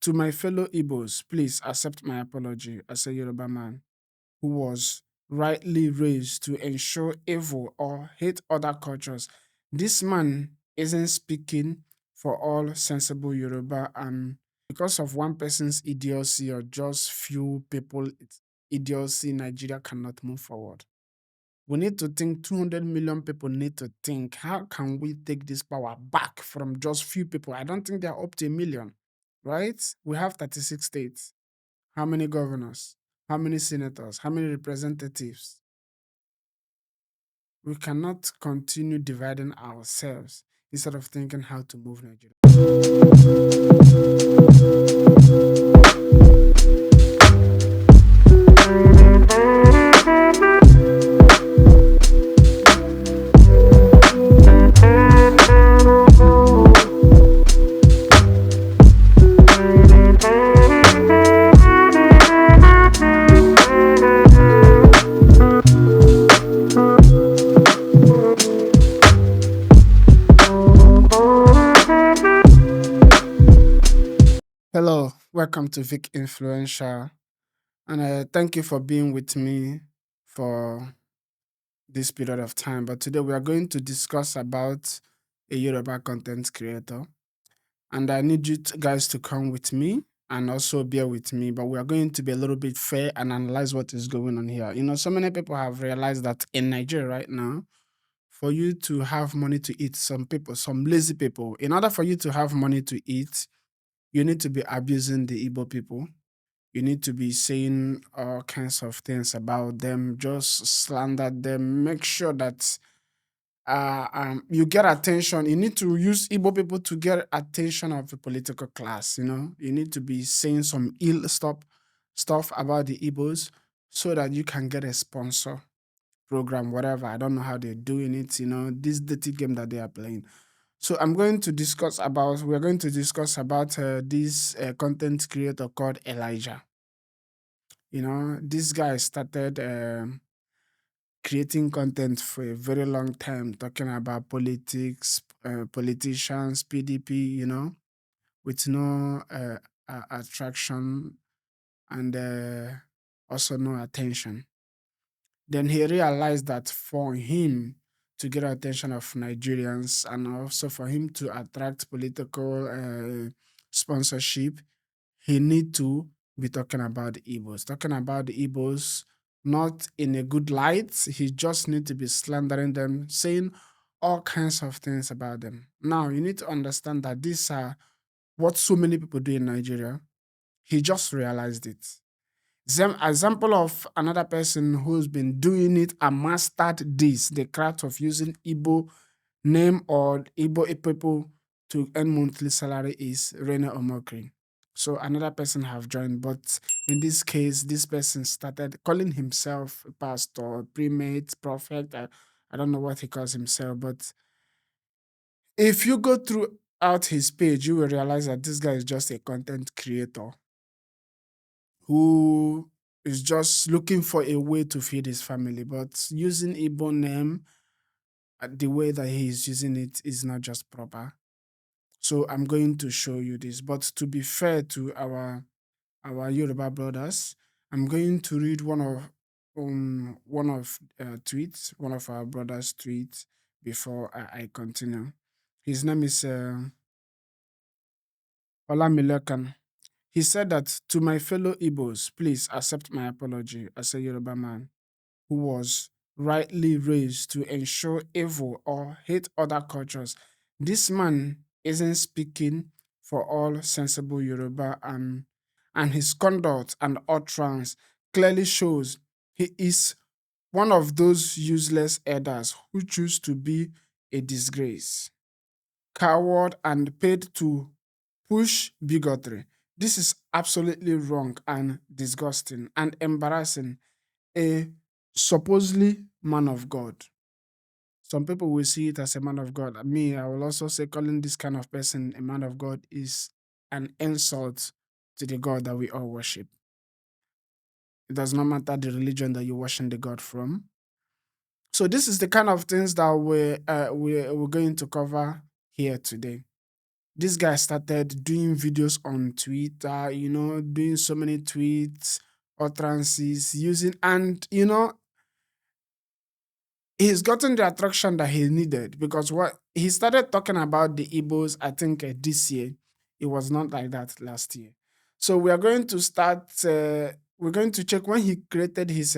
To my fellow Igbos, please accept my apology as a Yoruba man who was rightly raised to ensure evil or hate other cultures. This man isn't speaking for all sensible Yoruba, and because of one person's idiocy or just few people idiocy, Nigeria cannot move forward. We need to think 200 million people need to think, how can we take this power back from just few people? I don't think they're up to a million, right? We have 36 states. How many governors? How many senators? How many representatives? We cannot continue dividing ourselves instead of thinking how to move Nigeria. Hello, welcome to Vic Influential, and thank you for being with me for this period of time. But today we are going to discuss about a Yoruba content creator, and I need you guys to come with me and also bear with me. But we are going to be a little bit fair and analyze what is going on here. You know, so many people have realized that in Nigeria right now, for you to have money to eat, some lazy people, in order for you to have money to eat, you need to be abusing the Igbo people. You need to be saying all kinds of things about them, just slander them, make sure that you get attention. You need to use Igbo people to get attention of the political class. You know, you need to be saying some ill stuff about the Igbos so that you can get a sponsor program, whatever. I don't know how they're doing it. You know, this dirty game that they are playing. So we're going to discuss about this content creator called Elijah. You know, this guy started creating content for a very long time, talking about politics, politicians, PDP, you know, with no attraction and also no attention. Then he realized that for him to get attention of Nigerians and also for him to attract political sponsorship, he need to be talking about the Igbos. Talking about the Igbos not in a good light. He just need to be slandering them, saying all kinds of things about them. Now you need to understand that these are what so many people do in Nigeria. He just realized it. Example of another person who's been doing it and mastered this, the craft of using Igbo name or Igbo people to earn monthly salary is Rene Omokri. So another person have joined, but in this case, this person started calling himself pastor, primate, prophet. I don't know what he calls himself, but if you go throughout his page, you will realize that this guy is just a content creator who is just looking for a way to feed his family, but using Igbo name the way that he is using it is not just proper. So I'm going to show you this. But to be fair to our Yoruba brothers, I'm going to read one of our brothers' tweets before I continue. His name is Olamilekan. He said that to my fellow Igbos, please accept my apology as a Yoruba man who was rightly raised to ensure evil or hate other cultures. This man isn't speaking for all sensible Yoruba, and his conduct and utterance clearly shows he is one of those useless elders who choose to be a disgrace, coward, and paid to push bigotry. This is absolutely wrong and disgusting and embarrassing. A supposedly man of God. Some people will see it as a man of God. Me, I will also say calling this kind of person a man of God is an insult to the God that we all worship. It does not matter the religion that you're worshiping the God from. So this is the kind of things that we're going to cover here today. This guy started doing videos on Twitter, doing so many tweets, utterances, using, and he's gotten the attraction that he needed because what he started talking about the Igbos, I think this year, it was not like that last year. So we are going to start. We're going to check when he created his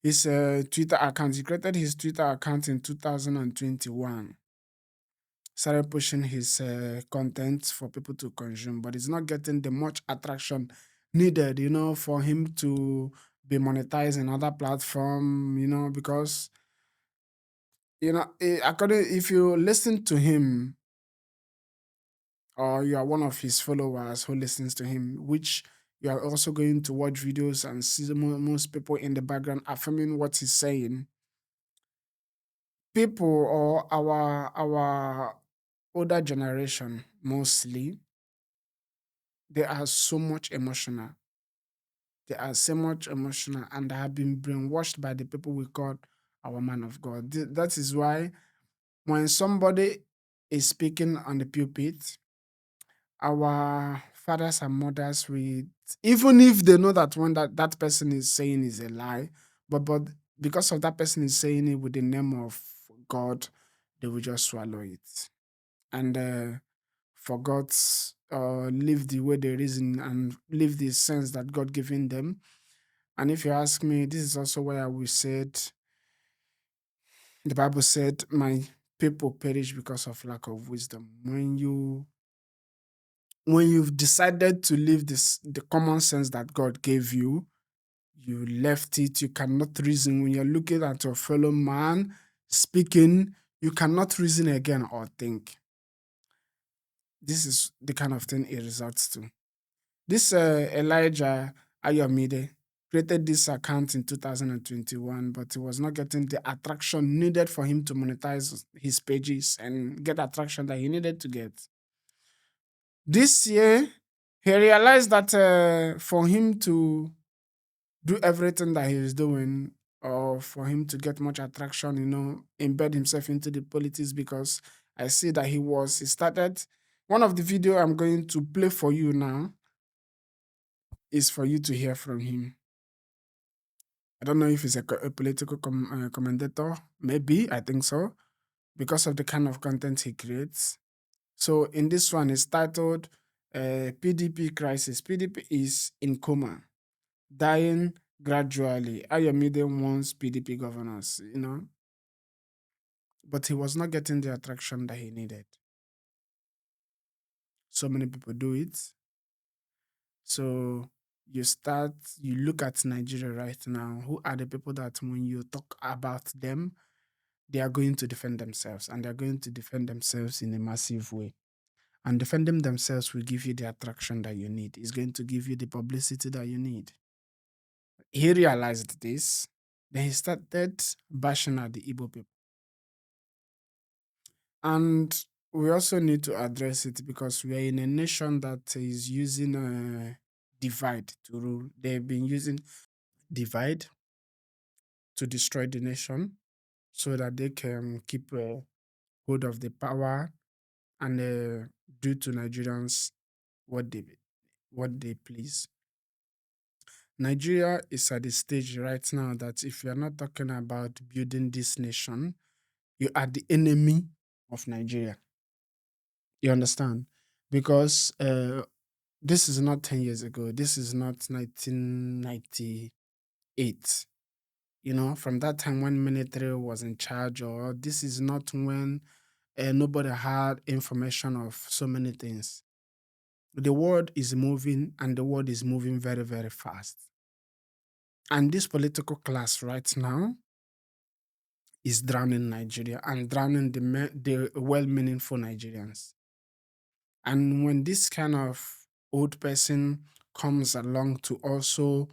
Twitter account. He created his Twitter account in 2021. Started pushing his content for people to consume, but it's not getting the much attraction needed, for him to be monetized in other platform, because according if you listen to him or you are one of his followers who listens to him, which you are also going to watch videos and see most people in the background affirming what he's saying. People or our older generation mostly, they are so much emotional. They are so much emotional and they have been brainwashed by the people we call our man of God. That is why when somebody is speaking on the pulpit, our fathers and mothers read, even if they know that when that person is saying is a lie, but because of that person is saying it with the name of God, they will just swallow it and forgot live the way they reason and live the sense that God given them. And if you ask me, this is also where we said the Bible said, "My people perish because of lack of wisdom." When you've decided to live the common sense that God gave you, you left it. You cannot reason when you're looking at your fellow man speaking. You cannot reason again or think. This is the kind of thing it results to. This Elijah Ayomide created this account in 2021, but he was not getting the attraction needed for him to monetize his pages and get attraction that he needed to get. This year, he realized that for him to do everything that he is doing, or for him to get much attraction, embed himself into the politics, because I see that he started. One of the video I'm going to play for you now is for you to hear from him. I don't know if he's a political commentator. Maybe, I think so, because of the kind of content he creates. So in this one, it's titled PDP Crisis. PDP is in coma, dying gradually. Ayomide wants PDP governors, but he was not getting the attraction that he needed. So many people do it. So you look at Nigeria right now. Who are the people that when you talk about them, they are going to defend themselves, and they're going to defend themselves in a massive way. And defending themselves will give you the attraction that you need. It's going to give you the publicity that you need. He realized this. Then he started bashing at the Igbo people. And we also need to address it because we are in a nation that is using divide to rule. They've been using divide to destroy the nation so that they can keep hold of the power and do to Nigerians what they please. Nigeria is at the stage right now that if you're not talking about building this nation, you are the enemy of Nigeria. You understand? Because this is not 10 years ago. This is not 1998. From that time when military was in charge, or this is not when nobody had information of so many things. The world is moving, and the world is moving very, very fast. And this political class right now is drowning Nigeria and drowning the well-meaningful Nigerians. And when this kind of old person comes along to also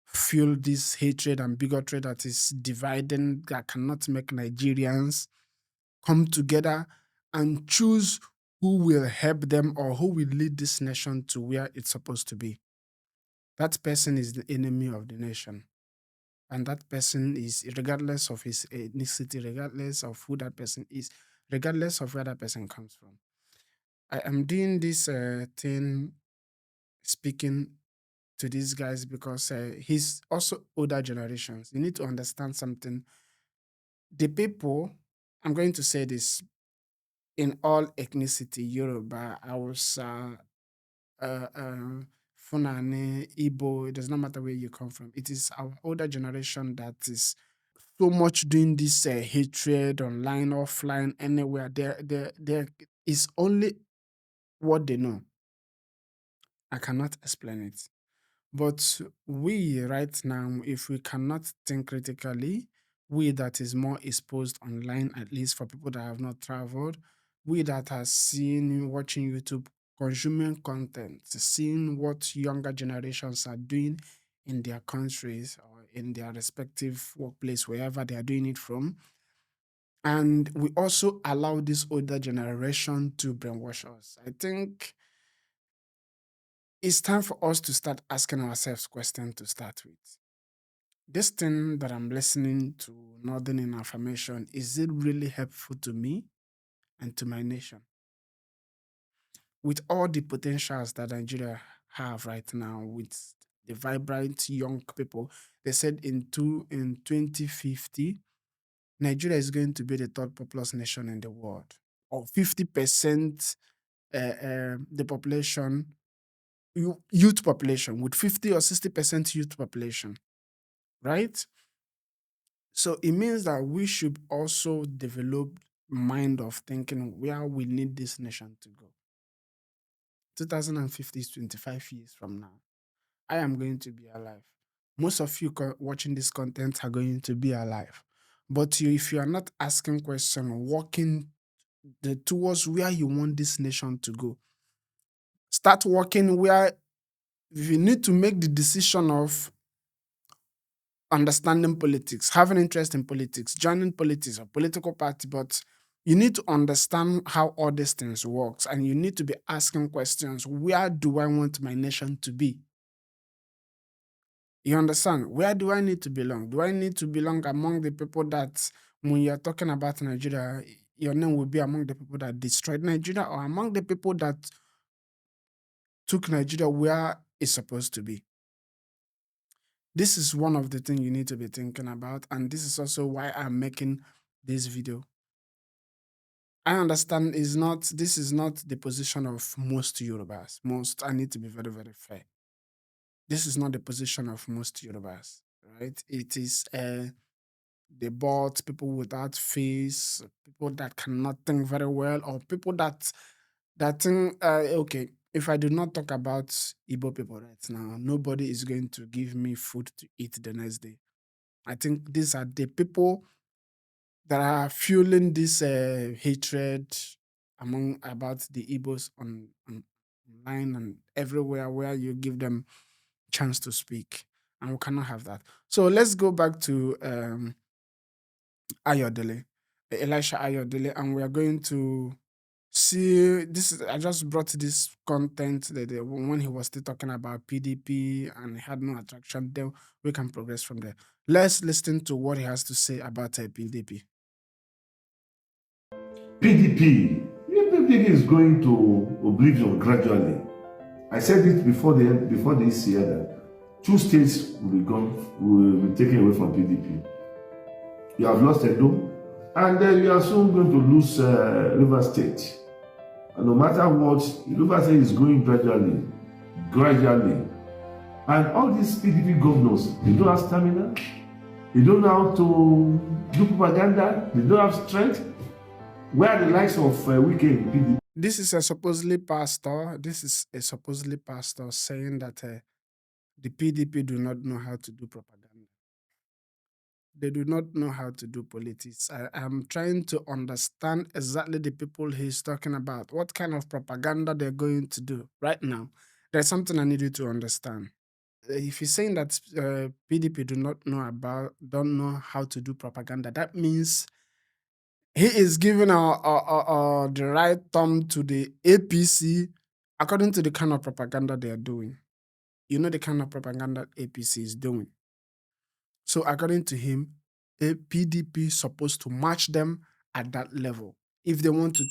fuel this hatred and bigotry that is dividing, that cannot make Nigerians come together and choose who will help them or who will lead this nation to where it's supposed to be. That person is the enemy of the nation. And that person is, regardless of his ethnicity, regardless of who that person is, regardless of where that person comes from. I am doing this thing, speaking to these guys because he's also older generations. You need to understand something. The people, I'm going to say this in all ethnicity: Yoruba, Hausa, Funani, Igbo. It does not matter where you come from. It is our older generation that is so much doing this hatred online, offline, anywhere. There is only what they know. I cannot explain it. But we right now, if we cannot think critically, we that is more exposed online, at least for people that have not traveled, we that are seeing, watching YouTube, consuming content, seeing what younger generations are doing in their countries or in their respective workplace, wherever they are doing it from. And we also allow this older generation to brainwash us. I think it's time for us to start asking ourselves questions to start with. This thing that I'm listening to, Northern in Affirmation, is it really helpful to me and to my nation? With all the potentials that Nigeria have right now, with the vibrant young people, they said in 2050, Nigeria is going to be the third populous nation in the world, or 50% the population, youth population, with 50 or 60% youth population, right? So it means that we should also develop mind of thinking where we need this nation to go. 2050 is 25 years from now. I am going to be alive. Most of you watching this content are going to be alive. But if you are not asking questions, walking towards where you want this nation to go, start working where you need to make the decision of understanding politics, having interest in politics, joining politics or political party, but you need to understand how all these things works, and you need to be asking questions. Where do I want my nation to be? You understand? Where do I need to belong? Do I need to belong among the people that, when you're talking about Nigeria, your name will be among the people that destroyed Nigeria, or among the people that took Nigeria where it's supposed to be? This is one of the things you need to be thinking about, and this is also why I'm making this video. I understand this is not the position of most Yorubas. I need to be very, very fair. This is not the position of most Yorubas, right? It is the bots, people without face, people that cannot think very well, or people that think, okay, if I do not talk about Igbo people right now, nobody is going to give me food to eat the next day. I think these are the people that are fueling this hatred among about the Igbos online and everywhere where you give them chance to speak, and we cannot have that. So let's go back to Ayodele, Elisha Ayodele, and we are going to see this. I just brought this content that when he was still talking about PDP and he had no attraction. Then we can progress from there. Let's listen to what he has to say about PDP. PDP. PDP is going to oblivion gradually. I said it before this year that 2 states will be taken away from PDP. You have lost Edo, and then you are soon going to lose River State. And no matter what, River State is going gradually. And all these PDP governors, they don't have stamina, they don't know how to do propaganda, they don't have strength. Where are the likes of Wike PDP? This is a supposedly pastor. This is a supposedly pastor saying that the PDP do not know how to do propaganda. They do not know how to do politics. I am trying to understand exactly the people he's talking about. What kind of propaganda they're going to do right now. There's something I need you to understand. If he's saying that PDP don't know how to do propaganda, that means he is giving the right thumb to the APC according to the kind of propaganda they are doing. You know the kind of propaganda APC is doing. So according to him, a PDP is supposed to match them at that level. if they want to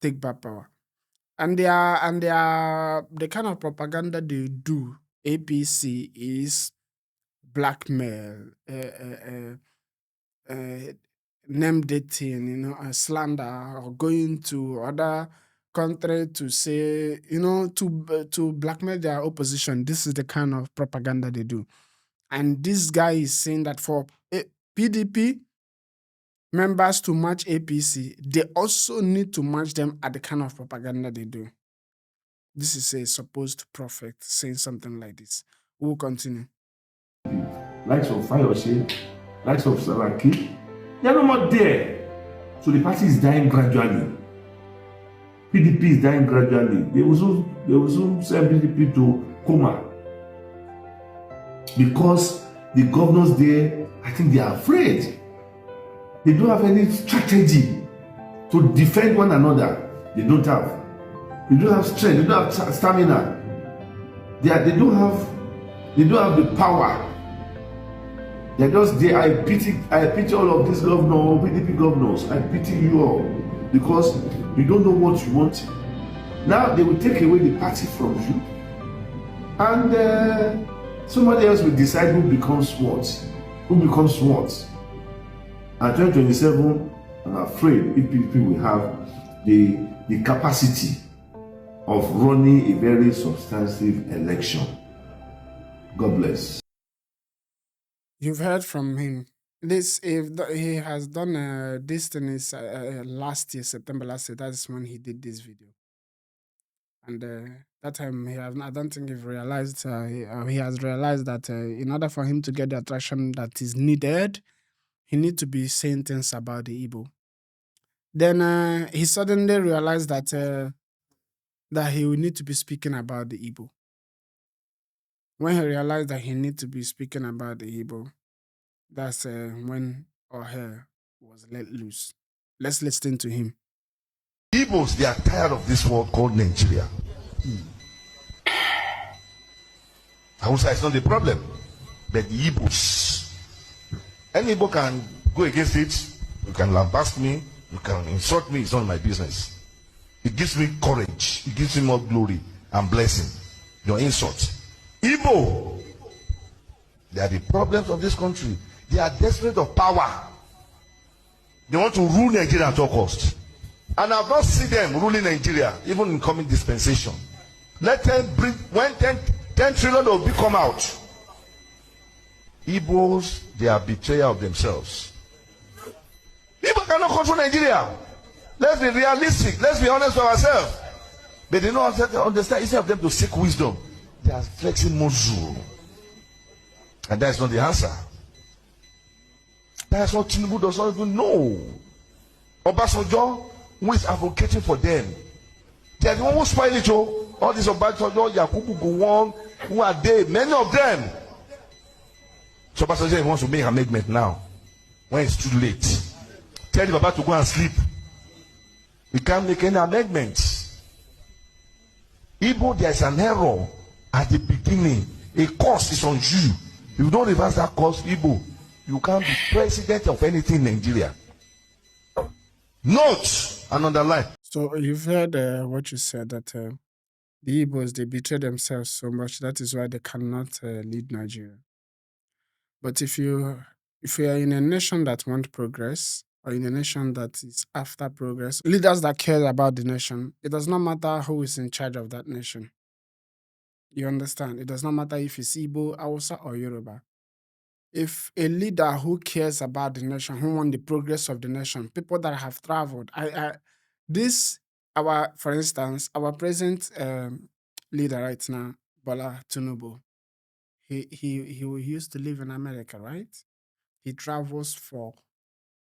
take back power. And the kind of propaganda they do, APC, is blackmail, uh, name dating, slander, or going to other country to say, to blackmail their opposition. This is the kind of propaganda they do. And this guy is saying that for PDP members to match APC, they also need to match them at the kind of propaganda they do. This is a supposed prophet saying something like this. We'll continue. Likes of Fayose, likes of Saraki, they are no more there. So the party is dying gradually. PDP is dying gradually. They will soon send PDP to coma because the governors there, I think they are afraid. They don't have any strategy to defend one another. They don't have. They don't have strength. They don't have stamina. They don't have the power. They're just there. I pity all of these governors, PDP governors. I pity you all because you don't know what you want. Now they will take away the party from you, and somebody else will decide who becomes what. Who becomes what. And 2027, I'm afraid PDP will have the capacity of running a very substantive election. God bless. You've heard from him. This if he has done this thing is last year, September last year. That's when he did this video, and that time I don't think he has realized that in order for him to get the attraction that is needed, he need to be saying things about the Igbo. Then he suddenly realized that he will need to be speaking about the Igbo. When he realized that he need to be speaking about the Igbo, that's when our hair was let loose. Let's listen to him. Igbos, they are tired of this world called Nigeria. Hausa is not the problem, but the Igbos. Any Igbo can go against it. You can lambast me, you can insult me, it's not my business. It gives me courage, it gives me more glory and blessing. Your insult. Igbo, they are the problems of this country. They are desperate of power. They want to rule Nigeria at all costs. And I've not seen them ruling Nigeria, even in coming dispensation. Let them bring, when 10 trillion will be come out. Igbos, they are betrayal of themselves. Igbo cannot control Nigeria. Let's be realistic. Let's be honest with ourselves. But they don't understand. Instead of them to seek wisdom, they are flexing muscle. And that's not the answer. That's what Tinubu does not even know. Obasanjo, who is advocating for them, they are the one who spoil it. All these Obasanjo, Yakubu Gowon, who are they? Many of them. So Obasanjo wants to make an amendment now, when it's too late. Tell the Baba to go and sleep. We can't make any amendments. Igbo, there's an error at the beginning. A course is on you. If you don't reverse that course, Igbo, you can't be president of anything in Nigeria. Note and underline. So you've heard what you said, that the Igbos, they betray themselves so much. That is why they cannot lead Nigeria. But if you are in a nation that want progress, or in a nation that is after progress, leaders that care about the nation, it does not matter who is in charge of that nation. You understand? It does not matter if it's Igbo, Hausa, or Yoruba. If a leader who cares about the nation, who want the progress of the nation, people that have traveled, for instance, our present leader right now, Bola Tinubu, he used to live in America, right? He travels for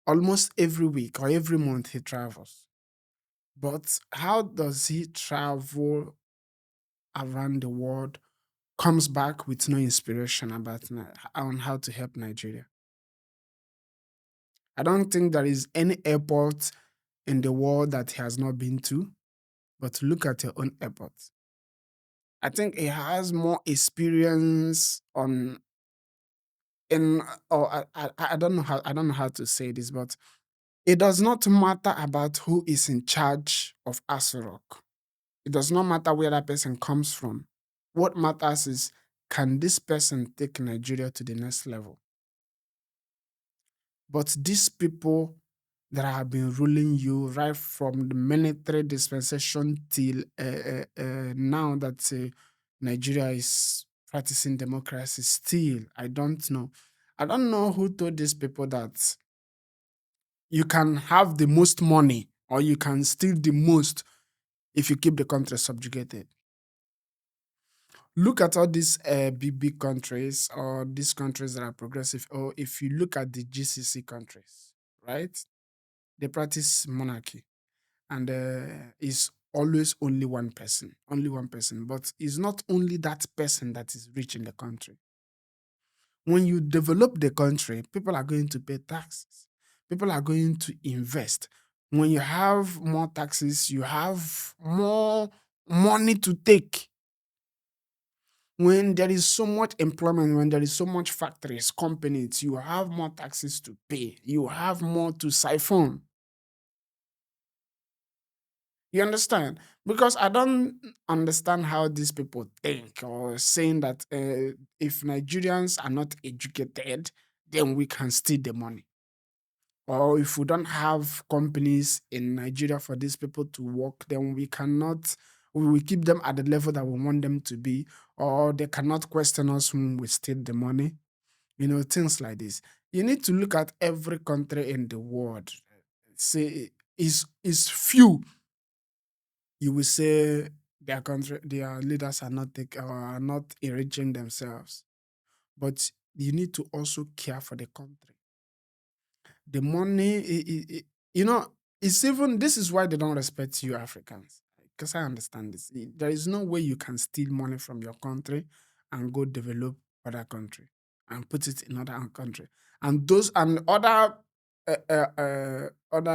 almost every week or every month he travels. But how does he travel around the world, comes back with no inspiration on how to help Nigeria? I don't think there is any airport in the world that he has not been to, but look at your own airport. I think he has more experience on in or I don't know how to say this, but It does not matter about who is in charge of Asurok. It does not matter where that person comes from. What matters is, can this person take Nigeria to the next level? But these people that have been ruling you right from the military dispensation till now that Nigeria is practicing democracy, still, I don't know. I don't know who told these people that you can have the most money or you can steal the most if you keep the country subjugated. Look at all these big countries or these countries that are progressive, or if you look at the GCC countries, right? They practice monarchy, and is always only one person. But it's not only that person that is rich in the country. When you develop the country, people are going to pay taxes. People are going to invest. When you have more taxes, you have more money to take. When there is so much employment, when there is so much factories, companies, you have more taxes to pay. You have more to siphon. You understand? Because I don't understand how these people think, or saying that if Nigerians are not educated, then we can steal the money. Or if we don't have companies in Nigeria for these people to work, then we will keep them at the level that we want them to be, or they cannot question us when we steal the money. Things like this. You need to look at every country in the world. Say, is few you will say their leaders are not or are not enriching themselves. But you need to also care for the country. The money, it's even this is why they don't respect you Africans. Because I understand this. There is no way you can steal money from your country and go develop other country and put it in other country. And those and other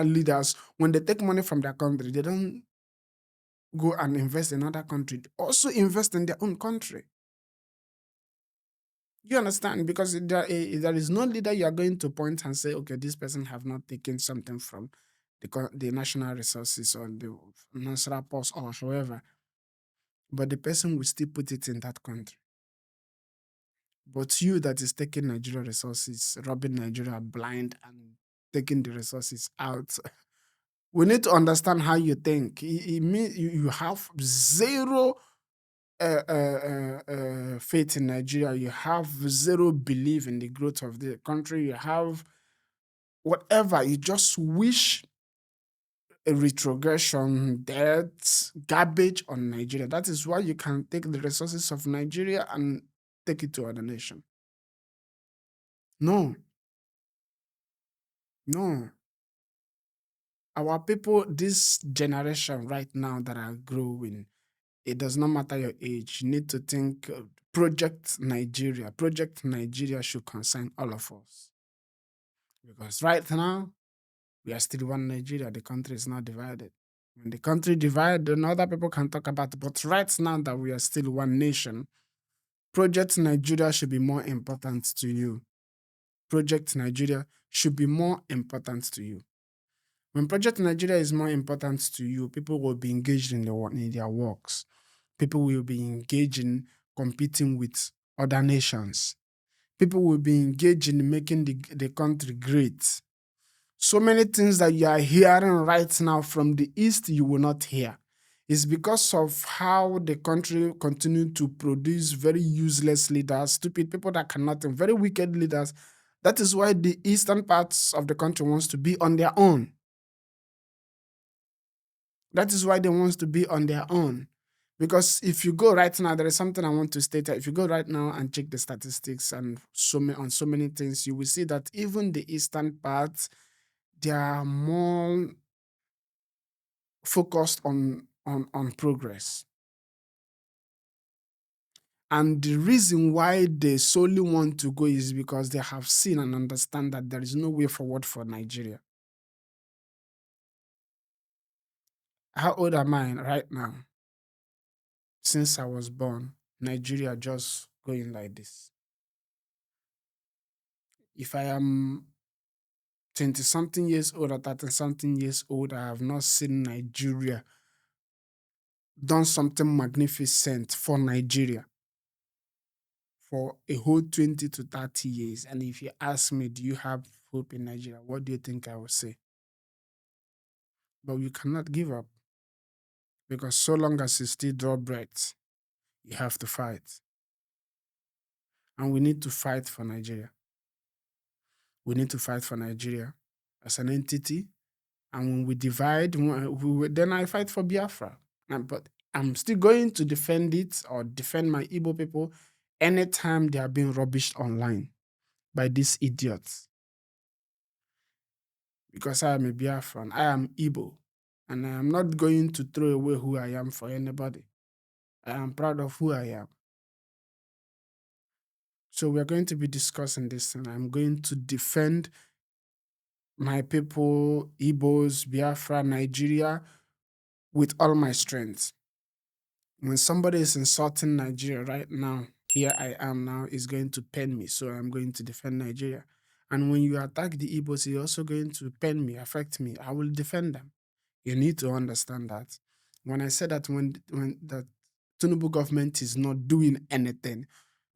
leaders, when they take money from their country, they don't go and invest in another country. Also invest in their own country. You understand? Because there is no leader you are going to point and say, okay, this person have not taken something from the national resources or the national post or however, but the person will still put it in that country. But you that is taking Nigeria resources, robbing Nigeria blind and taking the resources out, we need to understand how you think. It means you have zero faith in Nigeria. You have zero belief in the growth of the country. You have whatever. You just wish a retrogression, debt, garbage on Nigeria. That is why you can take the resources of Nigeria and take it to other nation. No, no. Our people, this generation right now that are growing, it does not matter your age. You need to think Project Nigeria. Project Nigeria should concern all of us. Because right now, we are still one Nigeria. The country is not divided. When the country divided, then other people can talk about it. But right now that we are still one nation, Project Nigeria should be more important to you. Project Nigeria should be more important to you. When Project Nigeria is more important to you, people will be engaged in their works. People will be engaged in competing with other nations. People will be engaged in making the country great. So many things that you are hearing right now from the East, you will not hear. It's because of how the country continued to produce very useless leaders, stupid people that cannot, very wicked leaders. That is why the eastern parts of the country wants to be on their own. That is why they want to be on their own. Because if you go right now, there is something I want to state. If you go right now and check the statistics and on so many things, you will see that even the eastern parts, they are more focused on progress. And the reason why they solely want to go is because they have seen and understand that there is no way forward for Nigeria. How old am I right now? Since I was born, Nigeria just going like this. If I am 20 something years old or 30 something years old, I have not seen Nigeria done something magnificent for Nigeria for a whole 20 to 30 years. And if you ask me, do you have hope in Nigeria? What do you think I would say? But you cannot give up, because so long as you still draw breath, you have to fight. And we need to fight for Nigeria. We need to fight for Nigeria as an entity. And when we divide, then I fight for Biafra. But I'm still going to defend it, or defend my Igbo people, anytime they are being rubbished online by these idiots. Because I am a Biafran, I am Igbo, and I am not going to throw away who I am for anybody. I am proud of who I am. So we are going to be discussing this, and I'm going to defend my people, Igbos, Biafra, Nigeria, with all my strength. When somebody is insulting Nigeria right now, here I am now, is going to pen me. So I'm going to defend Nigeria. And when you attack the Igbos, you're also going to pen me, affect me. I will defend them. You need to understand that. When I said that when the Tinubu government is not doing anything,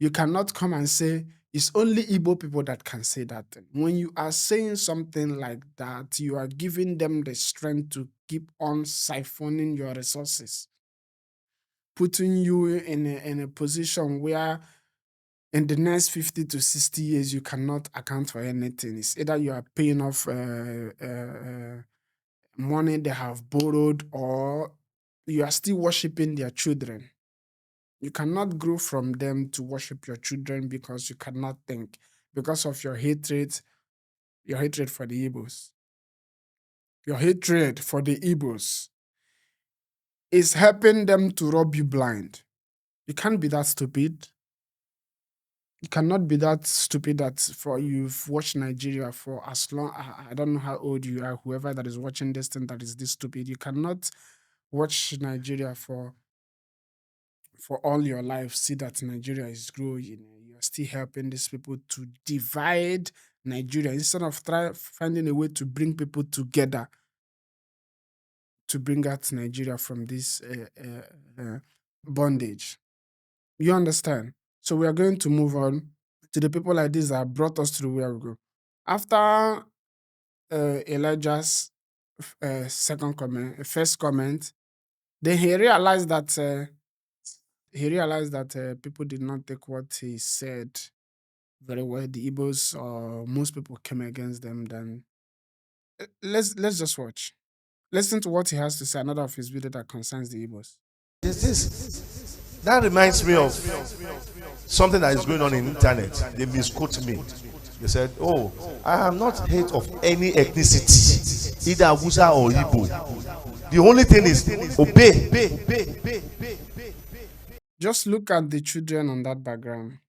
you cannot come and say it's only Igbo people that can say that. When you are saying something like that, you are giving them the strength to keep on siphoning your resources, putting you in a position where in the next 50 to 60 years, you cannot account for anything. It's either you are paying off money they have borrowed, or you are still worshiping their children. You cannot grow from them to worship your children, because you cannot think, because of your hatred for the Igbos. Your hatred for the Igbos is helping them to rob you blind. You can't be that stupid. You cannot be that stupid that for you've watched Nigeria for as long, I don't know how old you are, whoever that is watching this thing that is this stupid. You cannot watch Nigeria for all your life, see that Nigeria is growing. You're still helping these people to divide Nigeria instead of finding a way to bring people together, to bring out Nigeria from this bondage. You understand? So we are going to move on to the people like this that brought us to where we go. After Elijah's first comment, then he realized that people did not take what he said very well. The Igbos, or most people, came against them. Then let's just watch. Listen to what he has to say. Another of his videos that concerns the Igbos. That reminds me of something that is going on in the internet. They misquote me. They said, "Oh, I am not hate of any ethnicity, either Hausa or Igbo. The only thing is obey." Just look at the children on that background.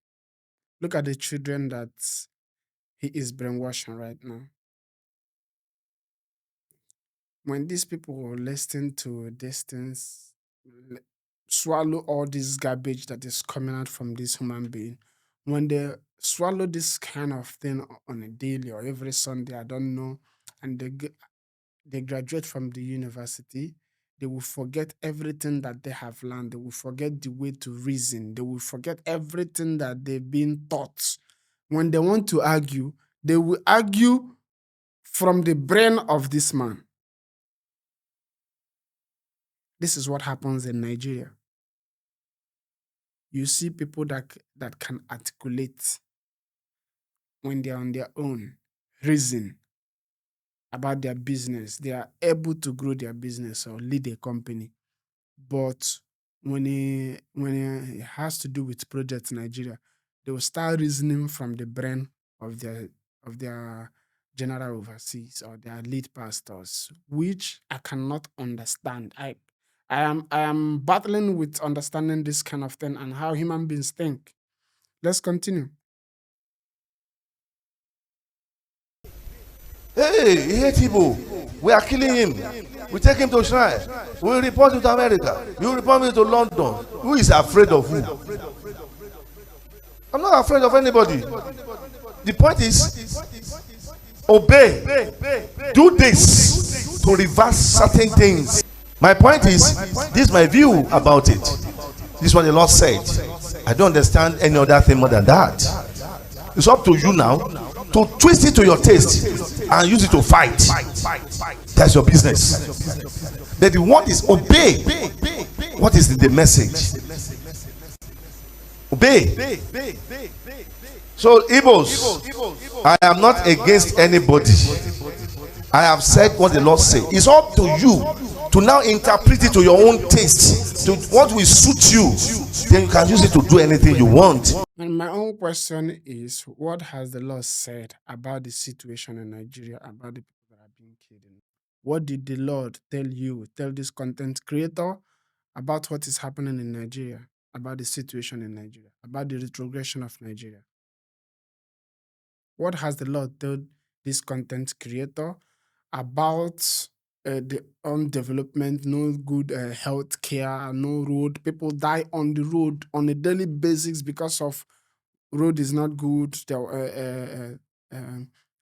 Look at the children that he is brainwashing right now. When these people listen to these things, swallow all this garbage that is coming out from this human being, when they swallow this kind of thing on a daily or every Sunday, I don't know, and they graduate from the university, they will forget everything that they have learned. They will forget the way to reason. They will forget everything that they've been taught. When they want to argue, they will argue from the brain of this man. This is what happens in Nigeria. You see people that can articulate when they are on their own, reason about their business. They are able to grow their business or lead a company. But when it has to do with projects in Nigeria, they will start reasoning from the brain of their general overseas or their lead pastors, which I cannot understand. I am battling with understanding this kind of thing and how human beings think. Let's continue. Hey, he hates Igbo. We are killing him. We take him to shrine. We report him to America. You report me to London. Who is afraid of who? I'm not afraid of anybody. The point is, obey, do this to reverse certain things. My point is, this is my view about it. This is what the Lord said. I don't understand any other thing more than that. It's up to you now to twist it to your taste and use it to fight. That's your business. But the word is obey. What is the message? Obey. So, Igbos, I am not against anybody. I have said what the Lord said. It's up to you to now interpret it to your own taste, to what will suit you. Then you can use it to do anything you want. And my own question is, what has the Lord said about the situation in Nigeria, about the people that are being killed? What did the Lord tell you, tell this content creator about what is happening in Nigeria, about the situation in Nigeria, about the retrogression of Nigeria? What has the Lord told this content creator about the undevelopment, no good health care, no road? People die on the road on a daily basis because of road is not good.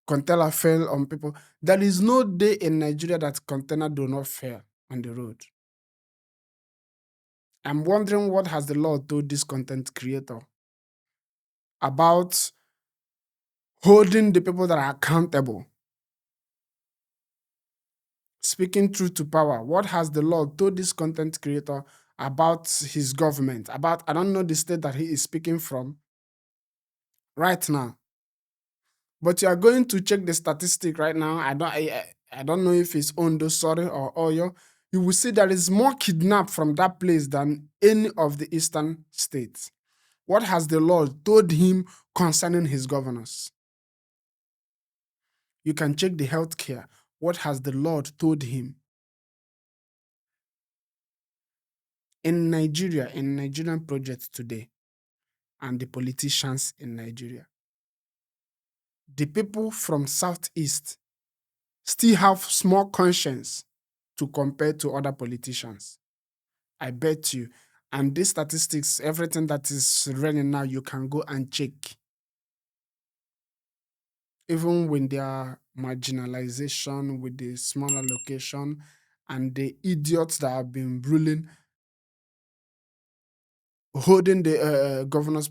Container fell on people. There is no day in Nigeria that container do not fail on the road. I'm wondering, what has the Lord told this content creator about holding the people that are accountable, speaking truth to power? What has the Lord told this content creator about his government? About, I don't know the state that he is speaking from right now, but you are going to check the statistic right now. I don't know if it's Ondo, sorry, or Oyo. You will see there is more kidnap from that place than any of the eastern states. What has the Lord told him concerning his governors? You can check the healthcare. What has the Lord told him? In Nigeria, in Nigerian projects today, and the politicians in Nigeria, the people from Southeast still have small conscience to compare to other politicians. I bet you. And these statistics, everything that is running now, you can go and check. Even when there are marginalization with the smaller location and the idiots that have been ruling, holding the governor's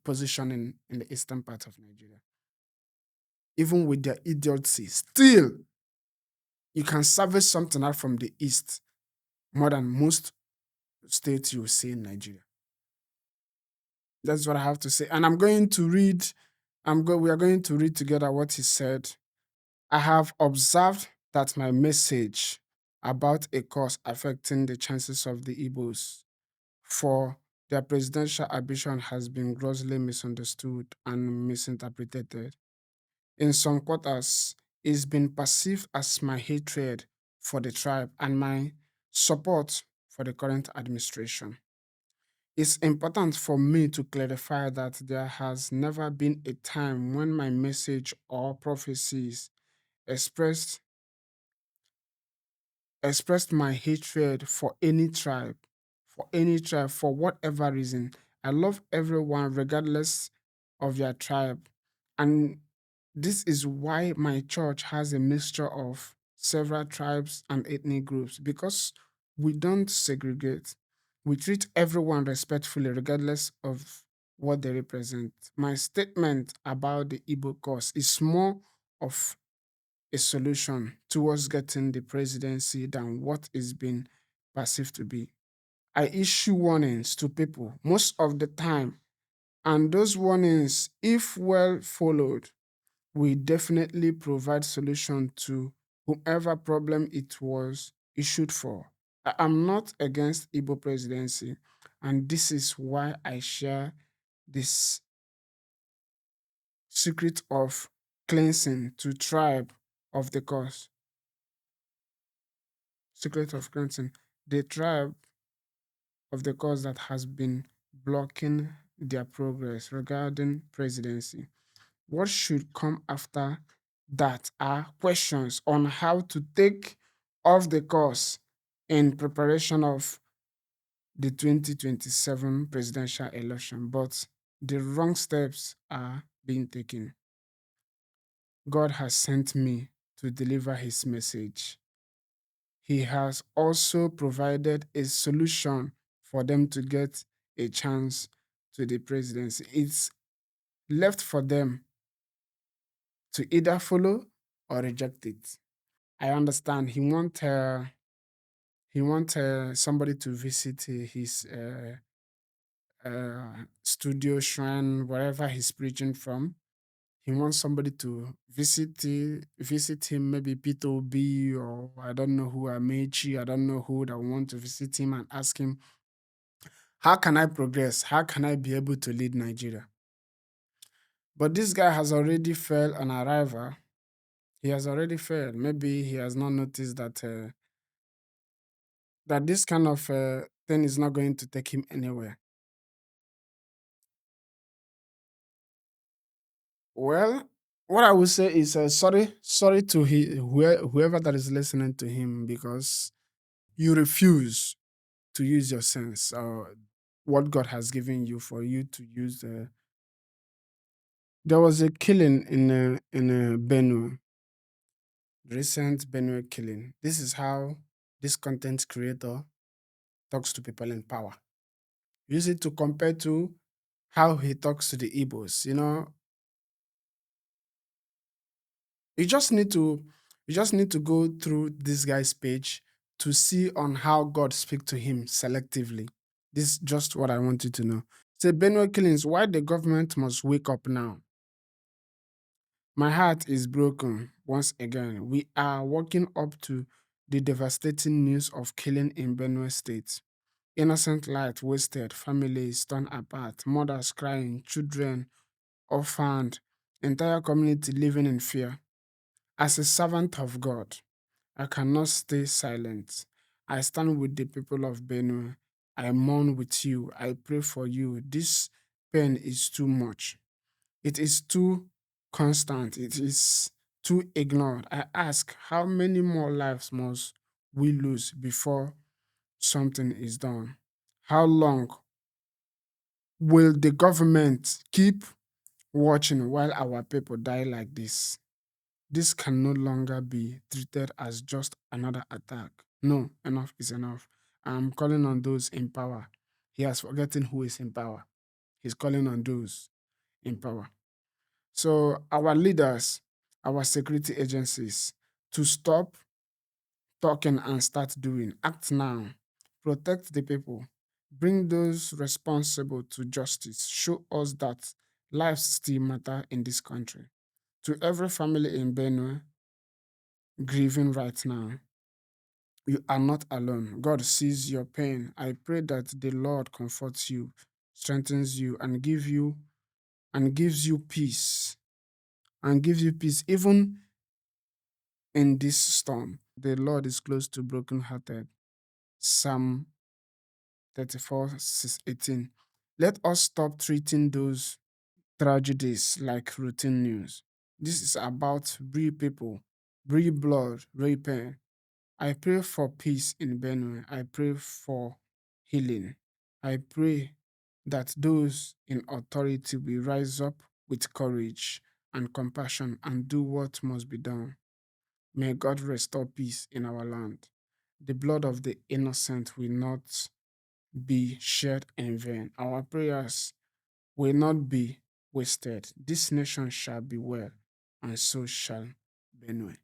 position in the eastern part of Nigeria, even with their idiocy, still you can salvage something out from the east more than most states you will see in Nigeria. That's what I have to say. And I'm going to read, we are going to read together what he said. I have observed that my message about a cause affecting the chances of the Igbos for their presidential ambition has been grossly misunderstood and misinterpreted. In some quarters, it's been perceived as my hatred for the tribe and my support for the current administration. It's important for me to clarify that there has never been a time when my message or prophecies expressed expressed my hatred for any tribe, for whatever reason. I love everyone regardless of their tribe. And this is why my church has a mixture of several tribes and ethnic groups, because we don't segregate. We treat everyone respectfully regardless of what they represent. My statement about the Igbo cause is more of a solution towards getting the presidency than what is being perceived to be. I issue warnings to people most of the time, and those warnings, if well followed, will definitely provide solution to whomever problem it was issued for. I am not against Igbo presidency, and this is why I share this secret of cleansing to tribe of the cause. Secret of cleansing the tribe of the cause that has been blocking their progress regarding presidency. What should come after that are questions on how to take off the course in preparation of the 2027 presidential election, but the wrong steps are being taken. God has sent me to deliver his message. He has also provided a solution for them to get a chance to the presidency. It's left for them to either follow or reject it. I understand he want somebody to visit his studio shrine wherever he's preaching from. He wants somebody to visit him, maybe Peter B or I don't know who Amechi, I don't know who that want to visit him and ask him, how can I progress? How can I be able to lead Nigeria? But this guy has already failed on arrival. He has already failed. Maybe he has not noticed that this kind of thing is not going to take him anywhere. Well, what I would say is sorry to whoever that is listening to him because you refuse to use your sense or what God has given you for you to use. There was a killing in Benue, recent Benue killing. This is how this content creator talks to people in power. Use it to compare to how he talks to the Igbos. You just need to you just need to go through this guy's page to see on how God speak to him selectively. This is just what I want you to know. Say Benue killings, why the government must wake up now? My heart is broken once again. We are waking up to the devastating news of killing in Benue State. Innocent life wasted, families torn apart, mothers crying, children orphaned, entire community living in fear. As a servant of God, I cannot stay silent. I stand with the people of Benue. I mourn with you. I pray for you. This pain is too much. It is too constant. It is too ignored. I ask, how many more lives must we lose before something is done? How long will the government keep watching while our people die like this? This can no longer be treated as just another attack. No, enough is enough. I'm calling on those in power. He has forgotten who is in power. He's calling on those in power. So, our leaders, our security agencies, to stop talking and start doing. Act now. Protect the people. Bring those responsible to justice. Show us that lives still matter in this country. To every family in Benue grieving right now, you are not alone. God sees your pain. I pray that the Lord comforts you, strengthens you, and gives you peace. And gives you peace even in this storm. The Lord is close to brokenhearted. Psalm 34, 18. Let us stop treating those tragedies like routine news. This is about real people, real blood, real pain. I pray for peace in Benue. I pray for healing. I pray that those in authority will rise up with courage and compassion and do what must be done. May God restore peace in our land. The blood of the innocent will not be shed in vain. Our prayers will not be wasted. This nation shall be well, and so shall Benue.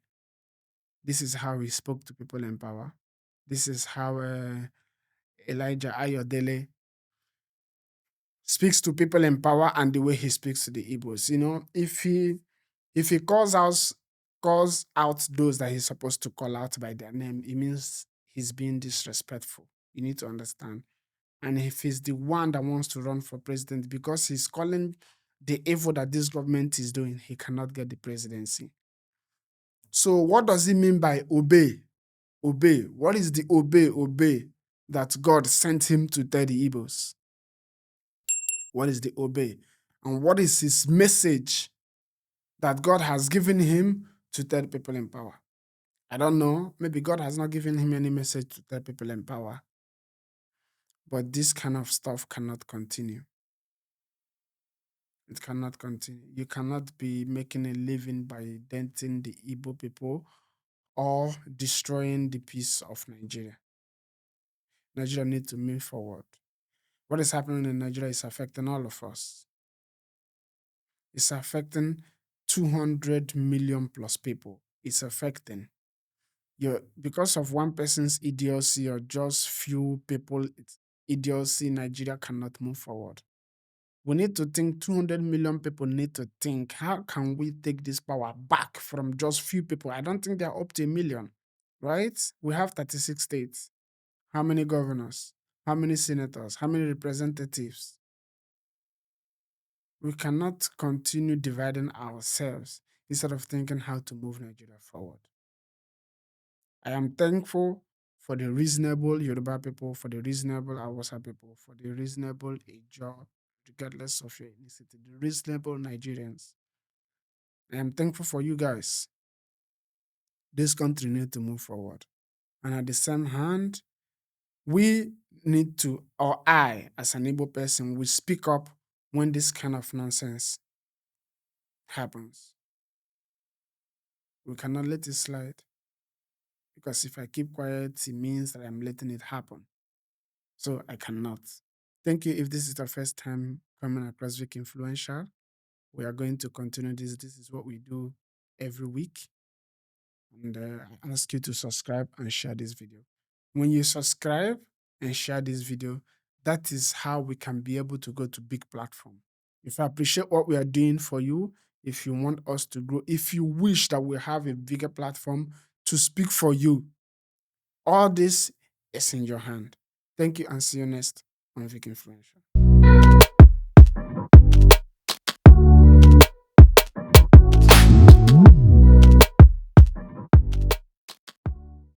This is how he spoke to people in power. This is how Elijah Ayodele speaks to people in power and the way he speaks to the Igbos. If he calls out those that he's supposed to call out by their name, it means he's being disrespectful. You need to understand. And if he's the one that wants to run for president because he's calling the evil that this government is doing, he cannot get the presidency. So what does he mean by obey? Obey. What is the obey that God sent him to tell the Igbos? What is the obey? And what is his message that God has given him to tell people in power? I don't know. Maybe God has not given him any message to tell people in power. But this kind of stuff cannot continue. It cannot continue. You cannot be making a living by denting the Igbo people or destroying the peace of Nigeria. Nigeria needs to move forward. What is happening in Nigeria is affecting all of us. It's affecting 200 million plus people. It's affecting you because of one person's idiocy or just few people idiocy. Nigeria cannot move forward. We need to think 200 million people need to think, how can we take this power back from just few people? I don't think they're up to a million, right? We have 36 states. How many governors? How many senators? How many representatives? We cannot continue dividing ourselves instead of thinking how to move Nigeria forward. I am thankful for the reasonable Yoruba people, for the reasonable Hausa people, for the reasonable Ijaw, regardless of your ethnicity, the reasonable Nigerians. I am thankful for you guys. This country needs to move forward. And at the same hand, we need to, or I, as an Igbo person, will speak up when this kind of nonsense happens. We cannot let it slide because if I keep quiet, it means that I'm letting it happen. So I cannot. Thank you. If this is the first time coming across Vic Influential, we are going to continue this. This is what we do every week. And I ask you to subscribe and share this video. When you subscribe and share this video, that is how we can be able to go to big platform. If I appreciate what we are doing for you, if you want us to grow, if you wish that we have a bigger platform to speak for you, all this is in your hand. Thank you and see you next on Vic Influential.